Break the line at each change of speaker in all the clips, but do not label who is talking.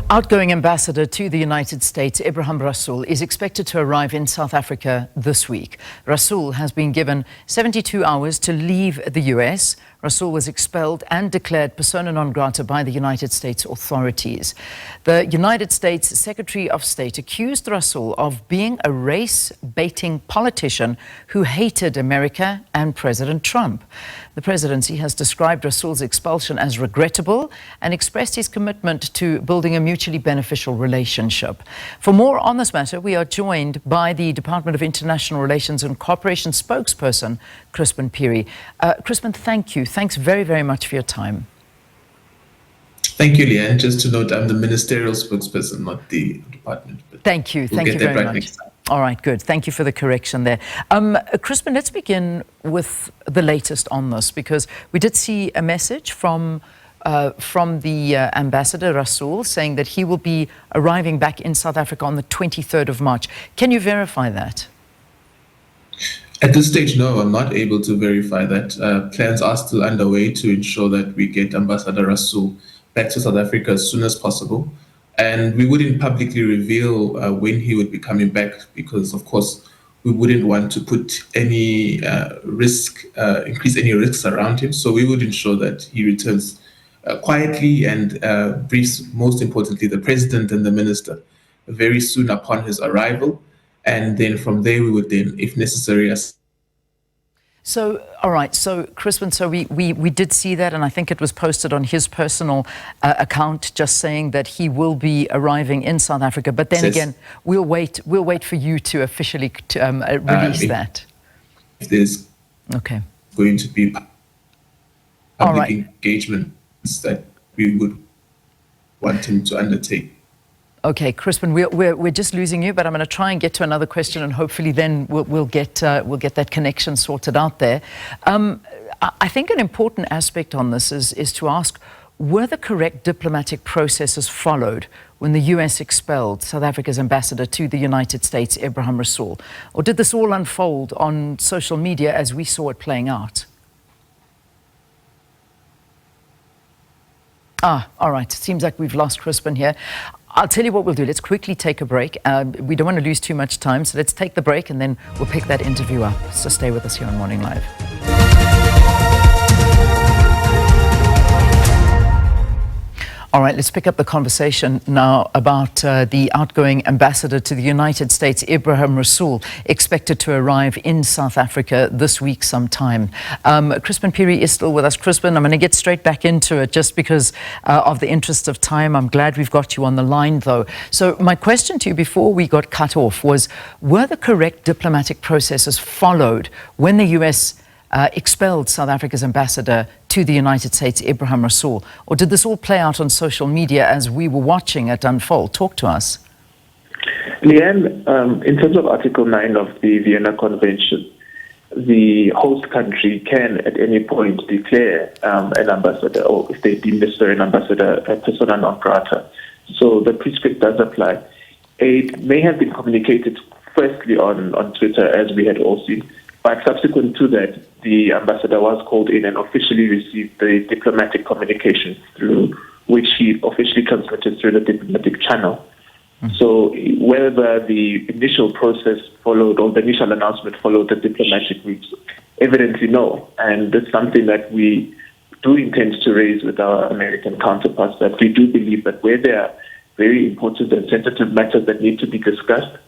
Outgoing Ambassador to the United States Ebrahim Rasool is expected to arrive in South Africa this week. Rasool has been given 72 hours to leave the US. Rasool was expelled and declared persona non grata by the United States authorities. The United States Secretary of State accused Rasool of being a race-baiting politician who hated America and President Trump. The Presidency has described Rasool's expulsion as regrettable and expressed his commitment to building a mutually beneficial relationship. For more on this matter, we are joined by the Department of International Relations and Cooperation spokesperson, Chrispin Phiri. Chrispin, thank you. Thanks very, very much for your time.
Thank you, Leanne. Just to note, I'm the Ministerial spokesperson, not the department.
Thank you. Thank you very much. All right, good. Thank you for the correction there. Chrispin, let's begin with the latest on this, because we did see a message from the Ambassador Rasool saying that he will be arriving back in South Africa on the 23rd of March. Can you verify that?
At this stage, no, I'm not able to verify that. Plans are still underway to ensure that we get Ambassador Rasool back to South Africa as soon as possible. And we wouldn't publicly reveal when he would be coming back because, of course, we wouldn't want to put any increase any risks around him. So we would ensure that he returns quietly and briefs, most importantly, the President and the Minister very soon upon his arrival. And then from there, we would then, if necessary,
So, all right. So, Chrispin, so we did see that, and I think it was posted on his personal account, just saying that he will be arriving in South Africa. But then again, we'll wait for you to officially release that.
If there's going to be public engagements that we would want him to undertake.
Okay, Chrispin, we're just losing you, but I'm going to try and get to another question, and hopefully then we'll get that connection sorted out there. I think an important aspect on this is to ask, were the correct diplomatic processes followed when the US expelled South Africa's ambassador to the United States, Ebrahim Rasool? Or did this all unfold on social media as we saw it playing out? All right. Seems like we've lost Chrispin here. I'll tell you what we'll do. Let's quickly take a break. We don't want to lose too much time, so let's take the break and then we'll pick that interview up. So stay with us here on Morning Live. All right, let's pick up the conversation now about the outgoing ambassador to the United States, Ebrahim Rasool, expected to arrive in South Africa this week sometime. Chrispin Phiri is still with us. Chrispin, I'm going to get straight back into it just because of the interest of time. I'm glad we've got you on the line, though. So my question to you before we got cut off was, were the correct diplomatic processes followed when the US expelled South Africa's ambassador to the United States, Ebrahim Rasool? Or did this all play out on social media as we were watching it unfold? Talk to us.
Leanne, in terms of Article 9 of the Vienna Convention, the host country can at any point declare an ambassador, or if they deem necessary an ambassador, a persona non grata. So the prescript does apply. It may have been communicated firstly on Twitter, as we had all seen, but subsequent to that, the ambassador was called in and officially received the diplomatic communication through which he officially transmitted through the diplomatic channel. So whether the initial process followed or the initial announcement followed the diplomatic routes, evidently no. And it's something that we do intend to raise with our American counterparts, that we do believe that where there are very important and sensitive matters that need to be discussed,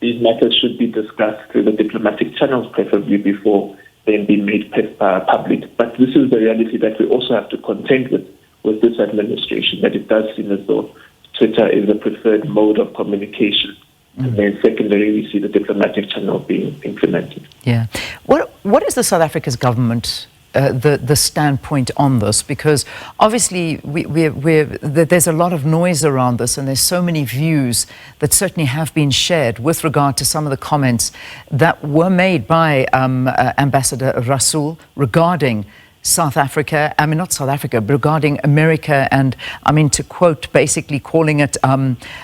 these matters should be discussed through the diplomatic channels, preferably before then being made public. But this is the reality that we also have to contend with this administration, that it does seem as though Twitter is the preferred mode of communication. And then secondary, we see the diplomatic channel being implemented.
Yeah. What is the South Africa's government the standpoint on this? Because obviously there's a lot of noise around this, and there's so many views that certainly have been shared with regard to some of the comments that were made by Ambassador Rasool regarding South Africa, I mean, not South Africa, but regarding America, and I mean, to quote, basically calling it,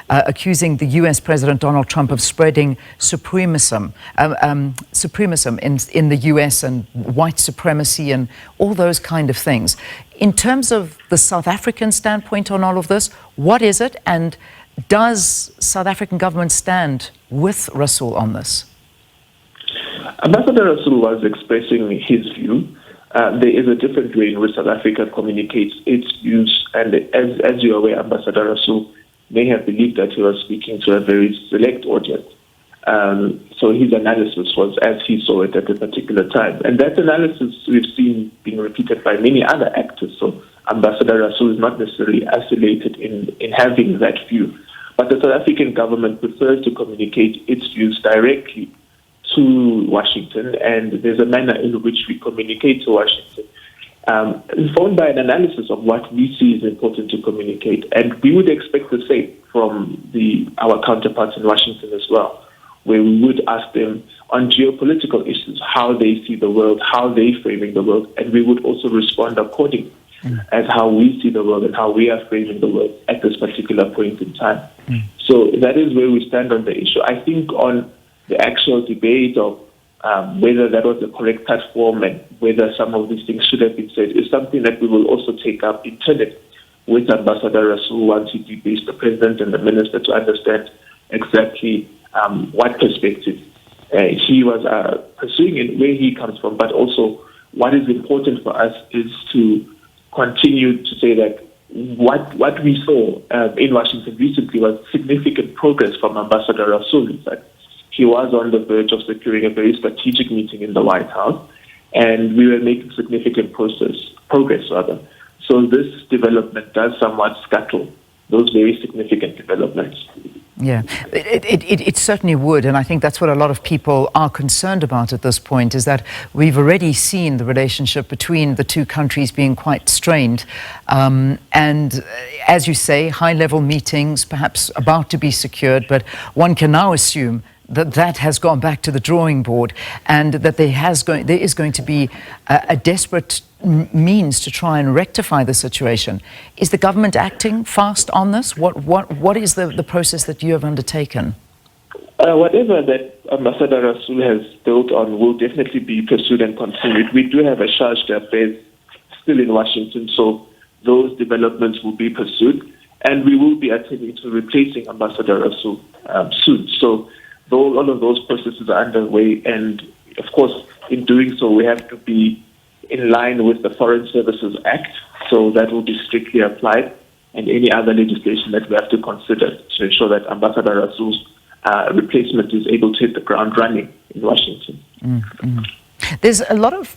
accusing the US President Donald Trump of spreading supremacism in the US and white supremacy and all those kind of things. In terms of the South African standpoint on all of this, what is it, and does South African government stand with Rasool on this?
Ambassador Rasool was expressing his view. There is a different way in which South Africa communicates its views, and as you're aware, Ambassador Rasool may have believed that he was speaking to a very select audience. So his analysis was as he saw it at a particular time. And that analysis we've seen being repeated by many other actors. So Ambassador Rasool is not necessarily isolated in having that view. But the South African government prefers to communicate its views directly to Washington, and there's a manner in which we communicate to Washington, informed by an analysis of what we see is important to communicate. And we would expect the same from our counterparts in Washington as well, where we would ask them on geopolitical issues, how they see the world, how they're framing the world, and we would also respond accordingly as how we see the world and how we are framing the world at this particular point in time. So that is where we stand on the issue. I think on the actual debate of whether that was the correct platform and whether some of these things should have been said is something that we will also take up internally with Ambassador Rasool once he debriefs the president and the minister to understand exactly what perspective he was pursuing and where he comes from. But also what is important for us is to continue to say that what we saw in Washington recently was significant progress from Ambassador Rasool. In fact, he was on the verge of securing a very strategic meeting in the White House, and we were making significant progress. So this development does somewhat scuttle those very significant developments.
Yeah, it certainly would, and I think that's what a lot of people are concerned about at this point, is that we've already seen the relationship between the two countries being quite strained. And as you say, high-level meetings perhaps about to be secured, but one can now assume that has gone back to the drawing board, and that there is going to be a desperate means to try and rectify the situation. Is the government acting fast on this? What is the process that you have undertaken?
Whatever that Ambassador Rasool has built on will definitely be pursued and continued. We do have a charge d'affaires still in Washington, so those developments will be pursued, and we will be attending to replacing Ambassador Rasool soon. So all of those processes are underway, and of course, in doing so, we have to be in line with the Foreign Services Act, so that will be strictly applied, and any other legislation that we have to consider to ensure that Ambassador Rasool's replacement is able to hit the ground running in Washington.
There's a lot of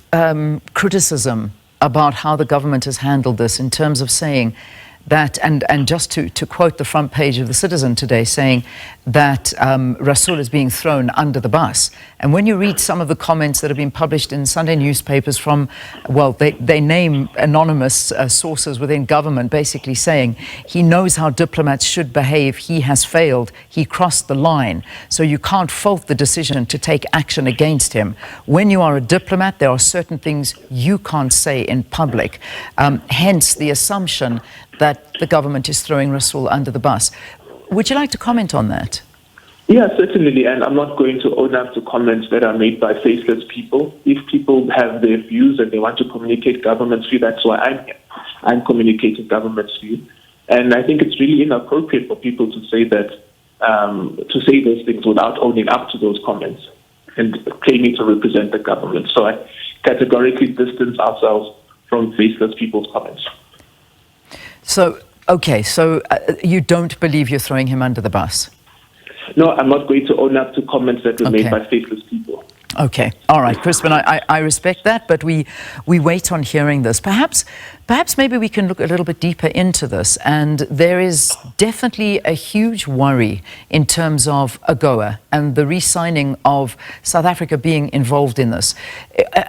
criticism about how the government has handled this, in terms of saying that, and just to quote the front page of The Citizen today, saying that Rasool is being thrown under the bus. And when you read some of the comments that have been published in Sunday newspapers from, well, they name anonymous sources within government, basically saying he knows how diplomats should behave, he has failed, he crossed the line, so you can't fault the decision to take action against him. When you are a diplomat, there are certain things you can't say in public. Hence the assumption that the government is throwing Rasool under the bus. Would you like to comment on that?
Yeah, certainly, and I'm not going to own up to comments that are made by faceless people. If people have their views and they want to communicate government's view, that's why I'm here. I'm communicating government's view. And I think it's really inappropriate for people to say that, to say those things without owning up to those comments and claiming to represent the government. So I categorically distance ourselves from faceless people's comments.
So, okay, so you don't believe you're throwing him under the bus?
No, I'm not going to own up to comments that were made by faceless people.
Okay, all right, Chrispin, I respect that, but we wait on hearing this. Perhaps maybe we can look a little bit deeper into this, and there is definitely a huge worry in terms of AGOA and the re-signing of South Africa being involved in this.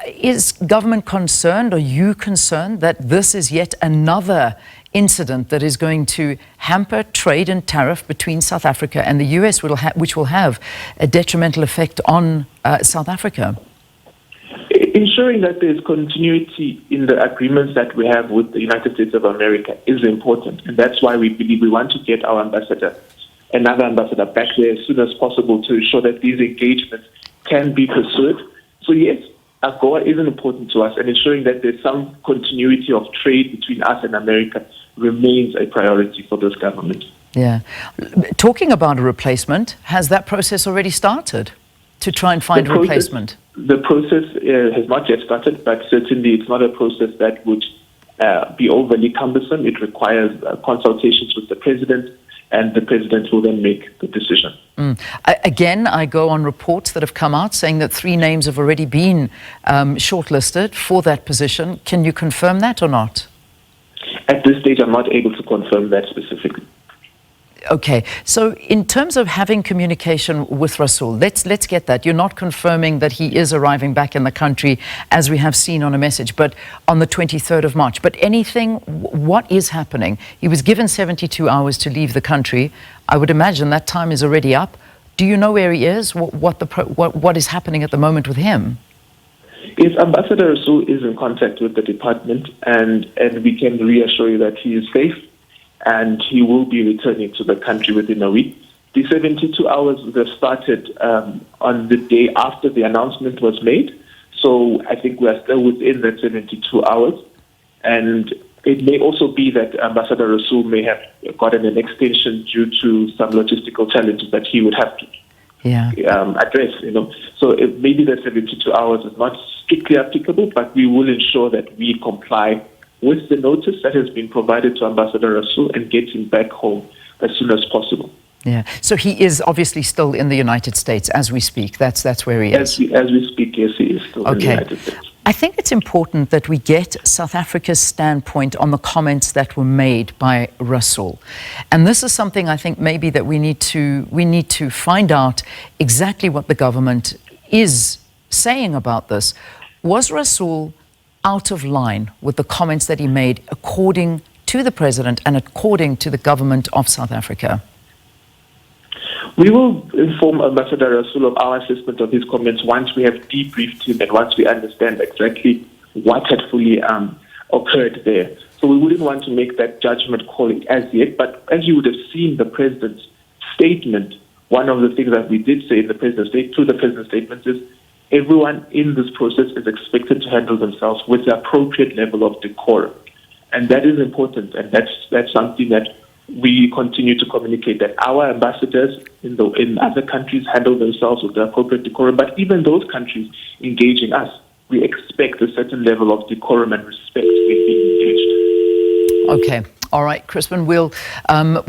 Is government concerned, or you concerned, that this is yet another incident that is going to hamper trade and tariff between South Africa and the US, which will have a detrimental effect on South Africa?
Ensuring that there's continuity in the agreements that we have with the United States of America is important, and that's why we believe we want to get our another ambassador back there as soon as possible to ensure that these engagements can be pursued. So yes, AGOA is important to us, and ensuring that there's some continuity of trade between us and America remains a priority for this government.
Yeah. Talking about a replacement, has that process already started to try and find a replacement?
The process has not yet started, but certainly it's not a process that would be overly cumbersome. It requires consultations with the president, and the president will then make the decision.
Again, I go on reports that have come out saying that 3 names have already been shortlisted for that position. Can you confirm that or not?
At this stage, I'm not able to confirm that specifically.
Okay, so in terms of having communication with Rasool, let's get that. You're not confirming that he is arriving back in the country, as we have seen on a message, but on the 23rd of March. But anything, what is happening? He was given 72 hours to leave the country. I would imagine that time is already up. Do you know where he is? What is happening at the moment with him?
Yes, Ambassador Rasool is in contact with the department, and we can reassure you that he is safe, and he will be returning to the country within a week. The 72 hours were started on the day after the announcement was made, so I think we are still within that 72 hours. And it may also be that Ambassador Rasool may have gotten an extension due to some logistical challenges that he would have to address. So maybe the 72 hours is not strictly applicable, but we will ensure that we comply with the notice that has been provided to Ambassador Rasool and get him back home as soon as possible.
Yeah. So he is obviously still in the United States as we speak. That's where he is.
As we speak, yes, he is still in the United States.
I think it's important that we get South Africa's standpoint on the comments that were made by Rasool. And this is something I think maybe that we need to find out exactly what the government is saying about this. Was Rasool out of line with the comments that he made according to the president and according to the government of South Africa?
We will inform Ambassador Rasool of our assessment of his comments once we have debriefed him and once we understand exactly what had fully occurred there. So we wouldn't want to make that judgment call as yet, but as you would have seen the president's statement, one of the things that we did say in the president's statement is everyone in this process is expected to handle themselves with the appropriate level of decorum. And that is important, and that's something that we continue to communicate, that our ambassadors in other countries handle themselves with the appropriate decorum, but even those countries engaging us, we expect a certain level of decorum and respect when being engaged.
Okay. All right, Chrispin, we'll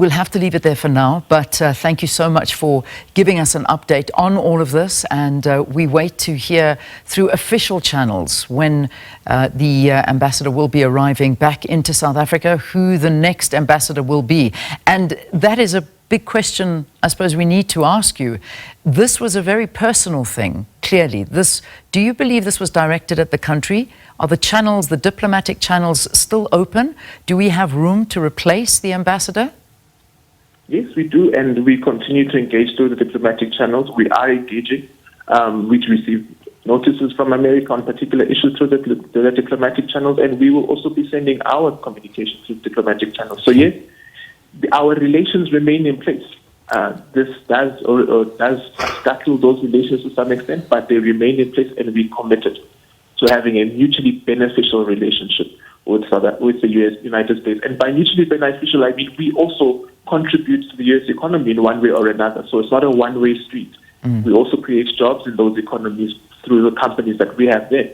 have to leave it there for now, but thank you so much for giving us an update on all of this, and we wait to hear through official channels when the ambassador will be arriving back into South Africa, who the next ambassador will be. And that is a big question I suppose we need to ask you. This was a very personal thing, clearly. Do you believe this was directed at the country? Are the channels, the diplomatic channels, still open? Do we have room to replace the ambassador?
Yes, we do, and we continue to engage through the diplomatic channels. We are engaging. We receive notices from America on particular issues through the diplomatic channels, and we will also be sending our communication through diplomatic channels. So yes, our relations remain in place. This does tackle those relations to some extent, but they remain in place, and we're committed to having a mutually beneficial relationship with the United States. And by mutually beneficial, I mean we also contribute to the U.S. economy in one way or another. So it's not a one-way street. We also create jobs in those economies through the companies that we have there.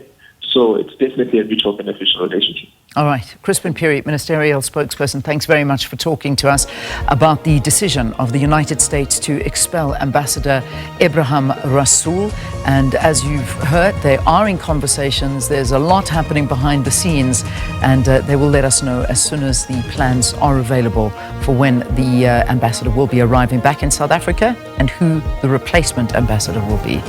So it's definitely a mutual beneficial relationship.
All right. Chrispin Phiri, Ministerial spokesperson, thanks very much for talking to us about the decision of the United States to expel Ambassador Ebrahim Rasool. And as you've heard, they are in conversations. There's a lot happening behind the scenes, and they will let us know as soon as the plans are available for when the ambassador will be arriving back in South Africa and who the replacement ambassador will be.